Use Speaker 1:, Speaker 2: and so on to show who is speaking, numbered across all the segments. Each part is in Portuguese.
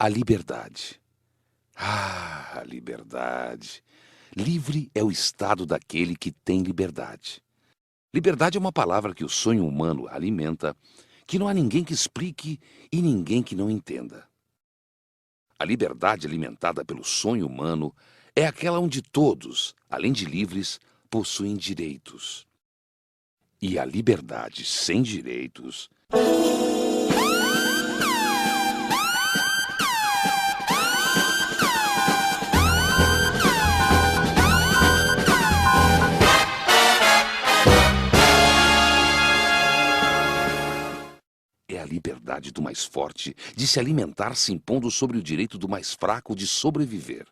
Speaker 1: A liberdade. A liberdade. Livre é o estado daquele que tem liberdade. Liberdade é uma palavra que o sonho humano alimenta, que não há ninguém que explique e ninguém que não entenda. A liberdade alimentada pelo sonho humano é aquela onde todos, além de livres, possuem direitos. E a liberdade sem direitos é a liberdade do mais forte de se alimentar se impondo sobre o direito do mais fraco de sobreviver.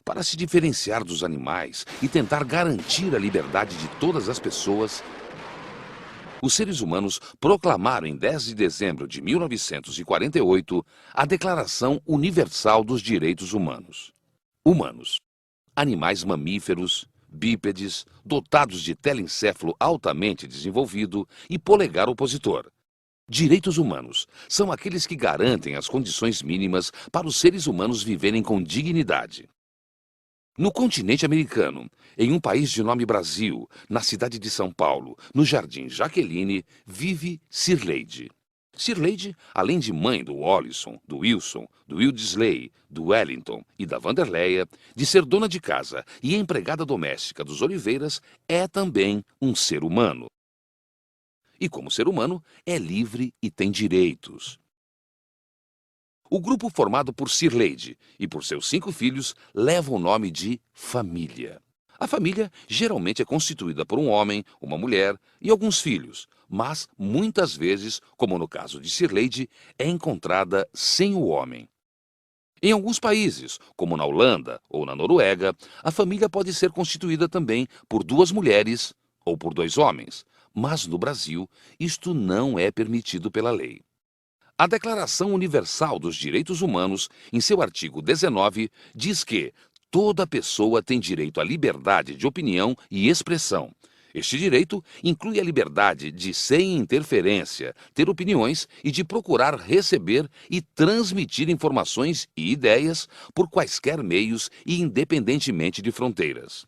Speaker 1: Para se diferenciar dos animais e tentar garantir a liberdade de todas as pessoas, os seres humanos proclamaram em 10 de dezembro de 1948 a Declaração Universal dos Direitos Humanos. Humanos, animais mamíferos, bípedes, dotados de telencéfalo altamente desenvolvido e polegar opositor. Direitos humanos são aqueles que garantem as condições mínimas para os seres humanos viverem com dignidade. No continente americano, em um país de nome Brasil, na cidade de São Paulo, no Jardim Jaqueline, vive Cirleide. Cirleide, além de mãe do Olisson, do Wilson, do Wildisley, do Wellington e da Vanderleia, de ser dona de casa e empregada doméstica dos Oliveiras, é também um ser humano. E como ser humano, é livre e tem direitos. O grupo formado por Cirleide e por seus 5 filhos leva o nome de família. A família geralmente é constituída por um homem, uma mulher e alguns filhos, mas muitas vezes, como no caso de Cirleide, é encontrada sem o homem. Em alguns países, como na Holanda ou na Noruega, a família pode ser constituída também por 2 mulheres ou por 2 homens, mas no Brasil isto não é permitido pela lei. A Declaração Universal dos Direitos Humanos, em seu artigo 19, diz que toda pessoa tem direito à liberdade de opinião e expressão. Este direito inclui a liberdade de, sem interferência, ter opiniões e de procurar receber e transmitir informações e ideias por quaisquer meios e independentemente de fronteiras.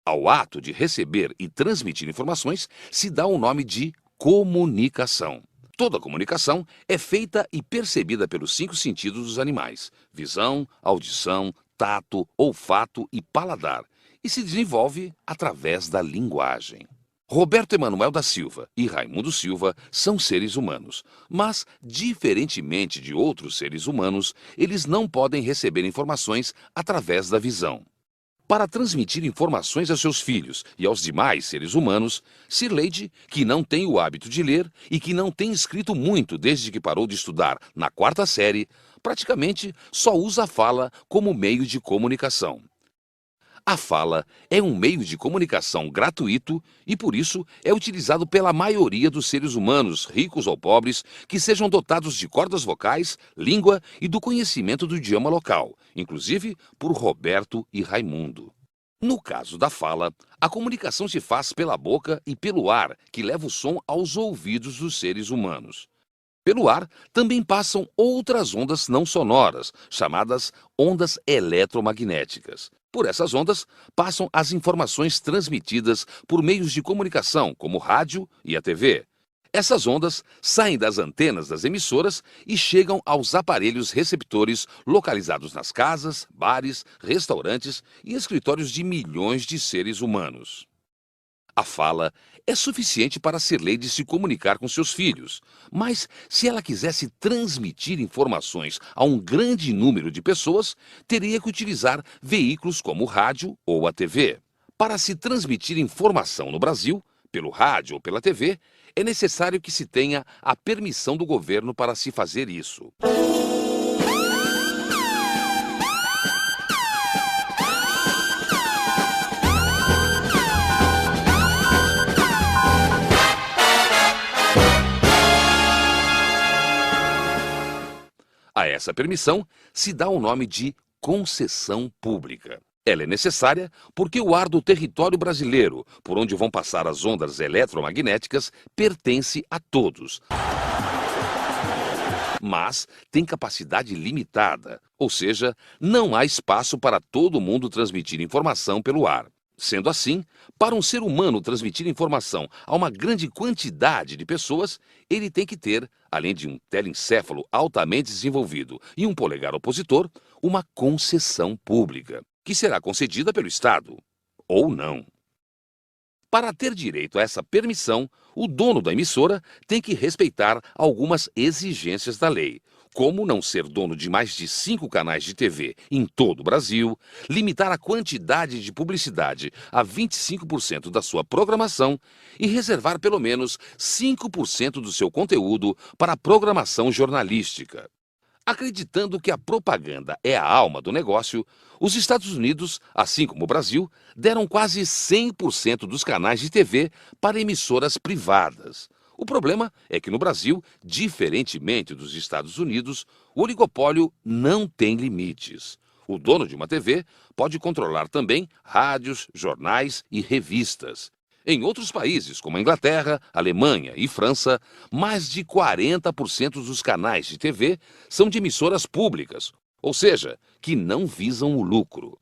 Speaker 1: Ao ato de receber e transmitir informações se dá o nome de comunicação. Toda comunicação é feita e percebida pelos 5 sentidos dos animais: visão, audição, tato, olfato e paladar, e se desenvolve através da linguagem. Roberto Emanuel da Silva e Raimundo Silva são seres humanos, mas, diferentemente de outros seres humanos, eles não podem receber informações através da visão. Para transmitir informações a seus filhos e aos demais seres humanos, Cirleide, que não tem o hábito de ler e que não tem escrito muito desde que parou de estudar na 4ª série, praticamente só usa a fala como meio de comunicação. A fala é um meio de comunicação gratuito e, por isso, é utilizado pela maioria dos seres humanos, ricos ou pobres, que sejam dotados de cordas vocais, língua e do conhecimento do idioma local, inclusive por Roberto e Raimundo. No caso da fala, a comunicação se faz pela boca e pelo ar, que leva o som aos ouvidos dos seres humanos. Pelo ar também passam outras ondas não sonoras, chamadas ondas eletromagnéticas. Por essas ondas, passam as informações transmitidas por meios de comunicação, como o rádio e a TV. Essas ondas saem das antenas das emissoras e chegam aos aparelhos receptores localizados nas casas, bares, restaurantes e escritórios de milhões de seres humanos. A fala é suficiente para Cirleide se comunicar com seus filhos, mas se ela quisesse transmitir informações a um grande número de pessoas, teria que utilizar veículos como o rádio ou a TV. Para se transmitir informação no Brasil, pelo rádio ou pela TV, é necessário que se tenha a permissão do governo para se fazer isso. A essa permissão se dá o nome de concessão pública. Ela é necessária porque o ar do território brasileiro, por onde vão passar as ondas eletromagnéticas, pertence a todos. Mas tem capacidade limitada, ou seja, não há espaço para todo mundo transmitir informação pelo ar. Sendo assim, para um ser humano transmitir informação a uma grande quantidade de pessoas, ele tem que ter, além de um telencéfalo altamente desenvolvido e um polegar opositor, uma concessão pública, que será concedida pelo Estado, ou não. Para ter direito a essa permissão, o dono da emissora tem que respeitar algumas exigências da lei, como não ser dono de mais de 5 canais de TV em todo o Brasil, limitar a quantidade de publicidade a 25% da sua programação e reservar pelo menos 5% do seu conteúdo para a programação jornalística. Acreditando que a propaganda é a alma do negócio, os Estados Unidos, assim como o Brasil, deram quase 100% dos canais de TV para emissoras privadas. O problema é que no Brasil, diferentemente dos Estados Unidos, o oligopólio não tem limites. O dono de uma TV pode controlar também rádios, jornais e revistas. Em outros países, como a Inglaterra, Alemanha e França, mais de 40% dos canais de TV são de emissoras públicas, ou seja, que não visam o lucro.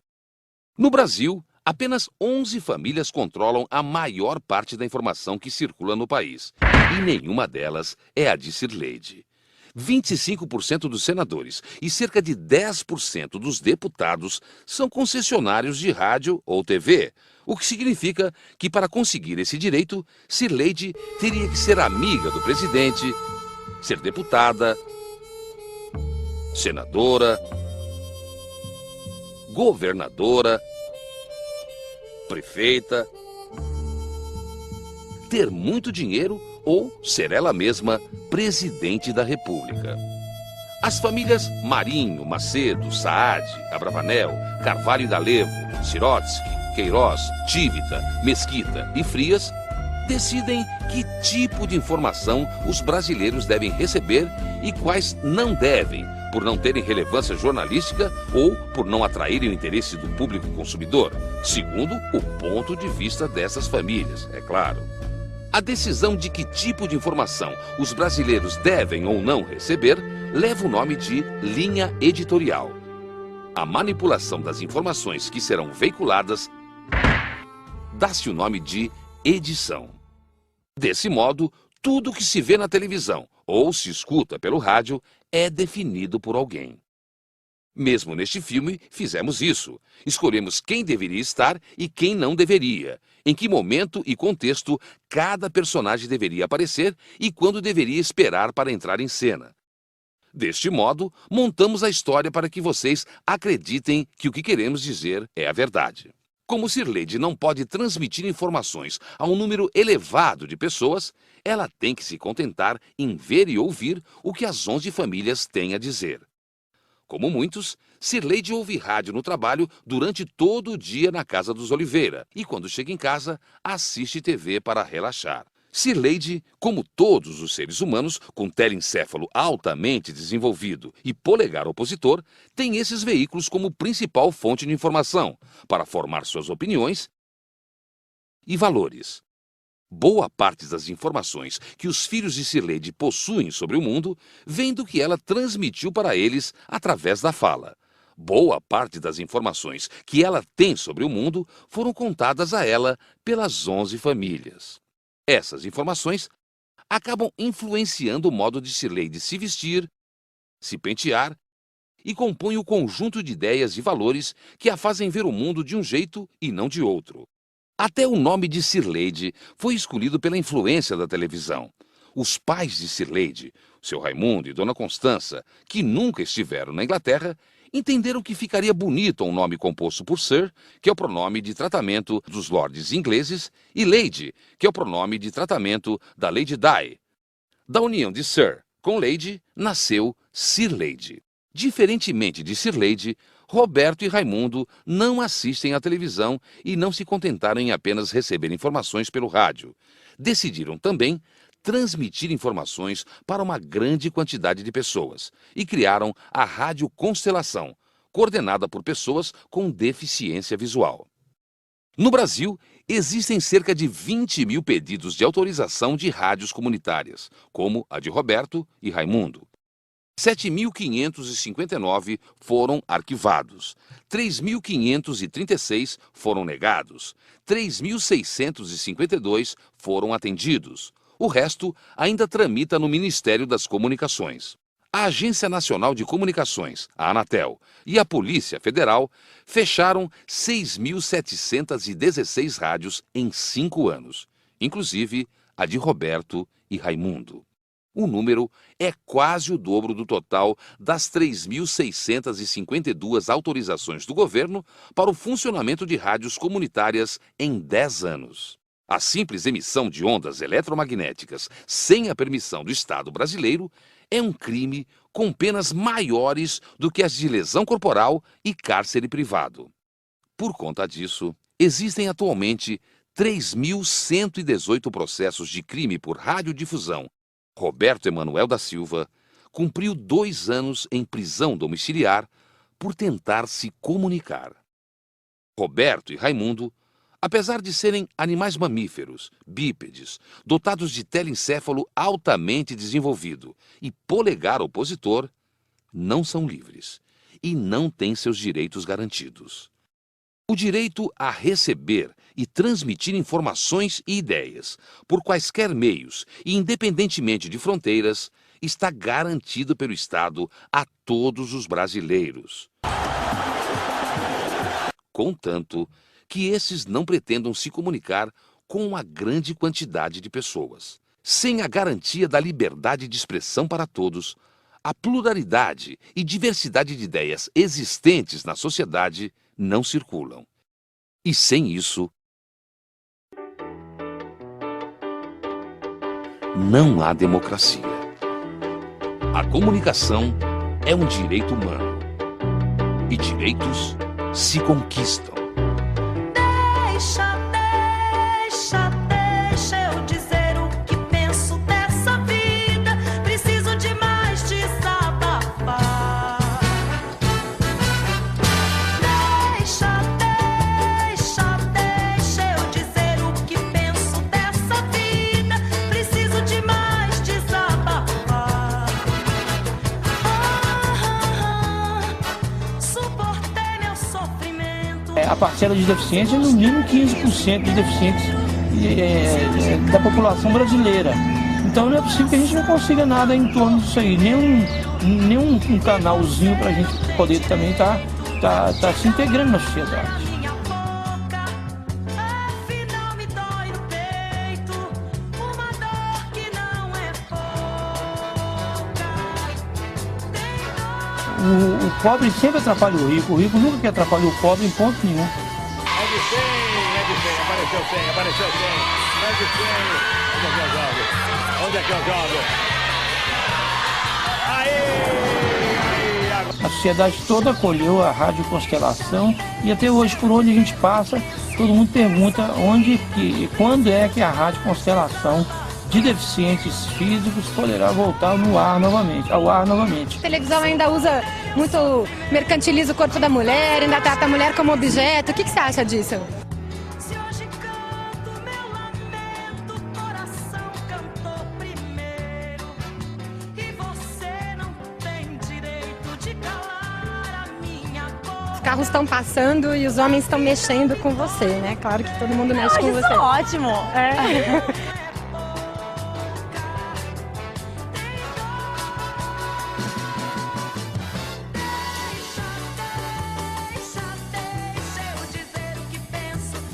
Speaker 1: No Brasil, apenas 11 famílias controlam a maior parte da informação que circula no país, e nenhuma delas é a de Cirleide. 25% dos senadores e cerca de 10% dos deputados são concessionários de rádio ou TV, o que significa que para conseguir esse direito, Cirleide teria que ser amiga do presidente, ser deputada, senadora, governadora, prefeita, ter muito dinheiro ou ser ela mesma presidente da República. As famílias Marinho, Macedo, Saad, Abravanel, Carvalho e D'Alevo, Sirotsky, Queiroz, Tivita, Mesquita e Frias decidem que tipo de informação os brasileiros devem receber e quais não devem, por não terem relevância jornalística ou por não atraírem o interesse do público consumidor, segundo o ponto de vista dessas famílias, é claro. A decisão de que tipo de informação os brasileiros devem ou não receber leva o nome de linha editorial. A manipulação das informações que serão veiculadas dá-se o nome de edição. Desse modo, tudo o que se vê na televisão ou se escuta pelo rádio é definido por alguém. Mesmo neste filme, fizemos isso. Escolhemos quem deveria estar e quem não deveria, em que momento e contexto cada personagem deveria aparecer e quando deveria esperar para entrar em cena. Deste modo, montamos a história para que vocês acreditem que o que queremos dizer é a verdade. Como Cirleide não pode transmitir informações a um número elevado de pessoas, ela tem que se contentar em ver e ouvir o que as 11 famílias têm a dizer. Como muitos, Cirleide ouve rádio no trabalho durante todo o dia na casa dos Oliveira e, quando chega em casa, assiste TV para relaxar. Cirleide, como todos os seres humanos, com telencéfalo altamente desenvolvido e polegar opositor, tem esses veículos como principal fonte de informação para formar suas opiniões e valores. Boa parte das informações que os filhos de Cirleide possuem sobre o mundo vem do que ela transmitiu para eles através da fala. Boa parte das informações que ela tem sobre o mundo foram contadas a ela pelas 11 famílias. Essas informações acabam influenciando o modo de Cirleide se vestir, se pentear e compõem o conjunto de ideias e valores que a fazem ver o mundo de um jeito e não de outro. Até o nome de Cirleide foi escolhido pela influência da televisão. Os pais de Cirleide, seu Raimundo e Dona Constança, que nunca estiveram na Inglaterra, entenderam que ficaria bonito um nome composto por Sir, que é o pronome de tratamento dos lords ingleses, e Lady, que é o pronome de tratamento da Lady Di. Da união de Sir com Lady, nasceu Cirleide. Diferentemente de Cirleide, Roberto e Raimundo não assistem à televisão e não se contentaram em apenas receber informações pelo rádio. Decidiram também transmitir informações para uma grande quantidade de pessoas e criaram a Rádio Constelação, coordenada por pessoas com deficiência visual. No Brasil, existem cerca de 20.000 pedidos de autorização de rádios comunitárias, como a de Roberto e Raimundo. 7.559 foram arquivados, 3.536 foram negados, 3.652 foram atendidos. O resto ainda tramita no Ministério das Comunicações. A Agência Nacional de Comunicações, a Anatel, e a Polícia Federal fecharam 6.716 rádios em 5 anos, inclusive a de Roberto e Raimundo. O número é quase o dobro do total das 3.652 autorizações do governo para o funcionamento de rádios comunitárias em 10 anos. A simples emissão de ondas eletromagnéticas sem a permissão do Estado brasileiro é um crime com penas maiores do que as de lesão corporal e cárcere privado. Por conta disso, existem atualmente 3.118 processos de crime por radiodifusão. Roberto Emanuel da Silva cumpriu 2 anos em prisão domiciliar por tentar se comunicar. Roberto e Raimundo, apesar de serem animais mamíferos, bípedes, dotados de telencéfalo altamente desenvolvido e polegar opositor, não são livres e não têm seus direitos garantidos. O direito a receber e transmitir informações e ideias, por quaisquer meios e independentemente de fronteiras, está garantido pelo Estado a todos os brasileiros. Contanto que esses não pretendam se comunicar com uma grande quantidade de pessoas. Sem a garantia da liberdade de expressão para todos, a pluralidade e diversidade de ideias existentes na sociedade não circulam. E sem isso, não há democracia. A comunicação é um direito humano. E direitos se conquistam.
Speaker 2: Deixa eu dizer o que penso dessa vida. Preciso demais desabafar. Deixa eu dizer o que penso dessa vida. Preciso demais desabafar. Suportei meu sofrimento.
Speaker 3: A parcela de deficiência é no mínimo 15% de deficientes da população brasileira. Então não é possível que a gente não consiga nada em torno disso aí, nenhum canalzinho para a gente poder também tá se integrando na sociedade.
Speaker 2: Minha boca, afinal me dói no peito, uma dor que não é pouca. Tem dor.
Speaker 3: O pobre sempre atrapalha o rico nunca que atrapalha o pobre em ponto nenhum.
Speaker 4: É de 100, apareceu 100. É de 100. Onde é que eu jogo? Aí!
Speaker 3: A sociedade toda acolheu a Rádio Constelação e até hoje, por onde a gente passa, todo mundo pergunta quando é que a Rádio Constelação de deficientes físicos poderá voltar ao ar novamente.
Speaker 5: A televisão ainda usa muito, mercantiliza o corpo da mulher, ainda trata a mulher como objeto. O que você acha disso?
Speaker 2: Se hoje canto meu lamento, o coração cantou primeiro. E você não tem direito de calar a minha boca.
Speaker 5: Os carros estão passando e os homens estão mexendo com você, né? Claro que todo mundo mexe com
Speaker 6: Isso
Speaker 5: você.
Speaker 6: é ótimo.
Speaker 5: É.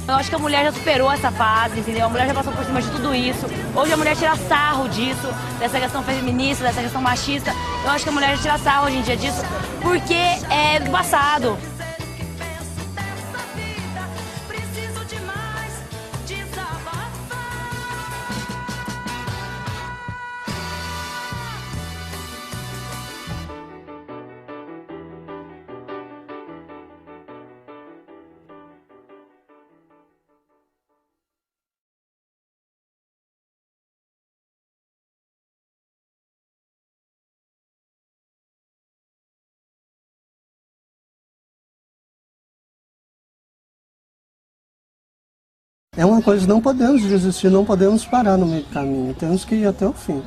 Speaker 6: Eu acho que a mulher já superou essa fase, entendeu? A mulher já passou por cima de tudo isso. Hoje a mulher tira sarro disso, dessa questão feminista, dessa questão machista. Eu acho que a mulher já tira sarro hoje em dia disso, porque é do passado.
Speaker 7: É uma coisa que não podemos desistir, não podemos parar no meio do caminho, temos que ir até o fim.